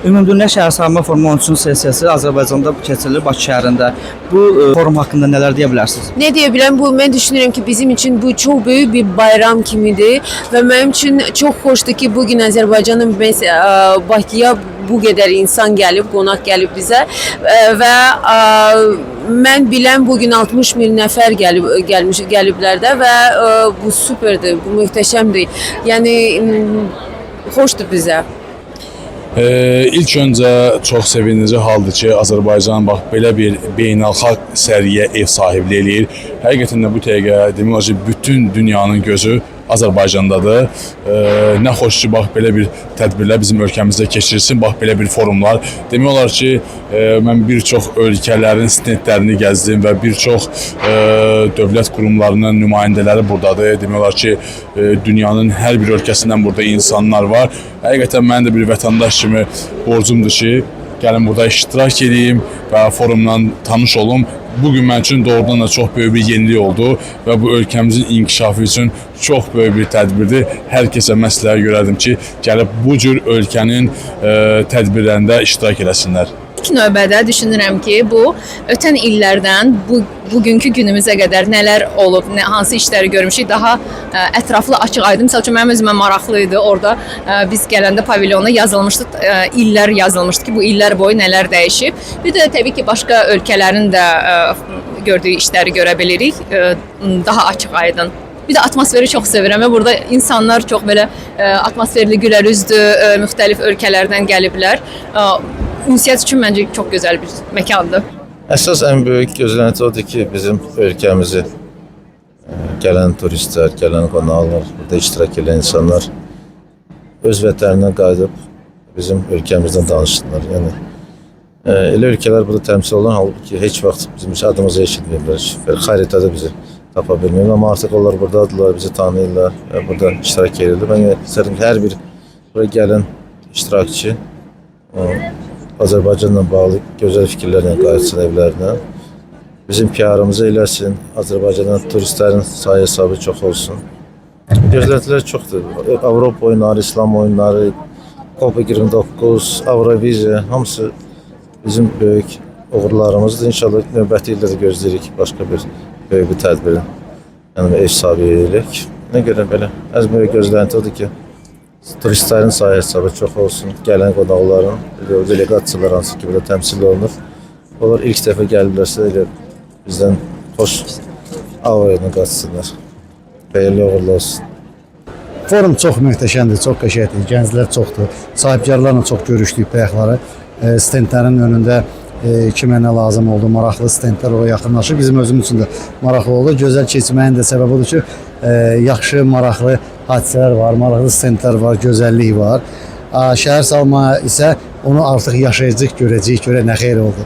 Ümumdünya Şəhərsalma Forumu 13-cü sessiyası Azərbaycanda keçirilir, Bakı şəhərində. Bu forum haqqında nələr deyə bilərsiniz? Ne diyebilirim? Ben düşünüyorum ki bizim için bu çok büyük bir bayram kimidir ve benim için çok hoştu ki bugün Azerbaycan'ın Bakıya bu kadar insan gelip, konak gelip bize ve ben bilen bugün 60 bin nefer gelipler de ve bu süperdi, bu muhteşemdi. Yani hoştu bize. İlk öncə çox sevindirici haldır ki, Azərbaycan bax belə bir beynəlxalq səriyə ev sahibliyi eləyir. Həqiqətən də bu dəqiqə demək olar ki, bütün dünyanın gözü Azərbaycandadır. Nə xoş ki, bax belə bir tədbirlər bizim ölkəmizdə keçirilsin, bax belə bir forumlar. Demək olar ki, mən bir çox ölkələrin stendlərini gəzdim və bir çox dövlət qurumlarının nümayəndələri buradadır. Demək olar ki, dünyanın hər bir ölkəsindən burada insanlar var. Həqiqətən mən də bir vətəndaş kimi borcumdur ki, gəlin burada iştirak edeyim və forumla tanış olum. Bugün mənim üçün doğrudan da çox böyük bir yenilik oldu və bu ölkəmizin inkişafı üçün çox böyük bir tədbirdir. Hər kəsə məsləhət görərdim ki, gəlib bu cür ölkənin tədbirlərində iştirak eləsinlər. İlk növbədə düşünürəm ki, bu ötən illərdən bugünkü günümüzə qədər nələr olub, hansı işləri görmüşük, daha ətraflı, açıq, aydın. Məsəl üçün, mənim özümə maraqlı idi. Orada biz gələndə pavilyona yazılmışdı, illər yazılmışdı ki, bu illər boyu nələr dəyişib. Bir də təbii ki, başqa ölkələrin də gördüyü işləri görə bilirik, daha açıq, aydın. Bir də atmosferi çox sevirəm və burada insanlar çox belə atmosferli, gülərüzdü, müxtəlif ölkələrdən gəliblər. Ünsiyyət üçün məncə çox gözəl bir məkandır. Əsas ən böyük gözlənti odur ki, bizim ölkəmizi gələn turistlər, gələn qonaqlar, burada iştirak edən insanlar öz vətəninə qayıdıb bizim ölkəmizdən danışsınlar. Yəni, elə ölkələr burada təmsil olunur, halbuki heç vaxt bizim adımızı eşitməyiblər, xaritada bizi tapa bilməyiblər. Amma artıq onlar buradadırlar, bizi tanıyırlar, burada iştirak edirlər. Mən istərdim ki, hər bir buraya gələn iştirakçı Azərbaycanla bağlı gözəl fikirlərlə qayıtsın evlərinə. Bizim PR-ımızı eləsin, Azərbaycandan turistlərin sayı hesabı çox olsun. Gözləntilər çoxdur. Avropa oyunları, İslam oyunları, COP29, Avroviziya, hamısı bizim böyük uğurlarımızdır. İnşallah növbəti ildə də gözləyirik başqa bir böyük bir tədbirin ev sahibi eləyək. Nə görə belə? Az böyük gözlənti odur ki, turistlərin sayı hesabı çox olsun, gələn qonaqların, delegasiyalar hansı ki, burada təmsil olunur. Onlar ilk dəfə gəlirlərsə elə bizdən xoş avayına qaçsınlar. Xeyirli uğurlu olsun. Forum çox möhtəşəmdir, çox qəşəngdir, gənclər çoxdur. Sahibkarlarla çox görüşdük bayaqları. Stendlərin önündə kimə nə lazım oldu, maraqlı stendlər oraya yaxınlaşır. Bizim özümüz üçün də maraqlı oldu. Gözəl keçməyin də səbəb odur ki, yaxşı, maraqlı hadisələr var, maraqlı stendlər var, gözəllik var. Şəhərsalma isə onu artıq yaşayacaq, görəcəyik, görə nə xeyir oldu.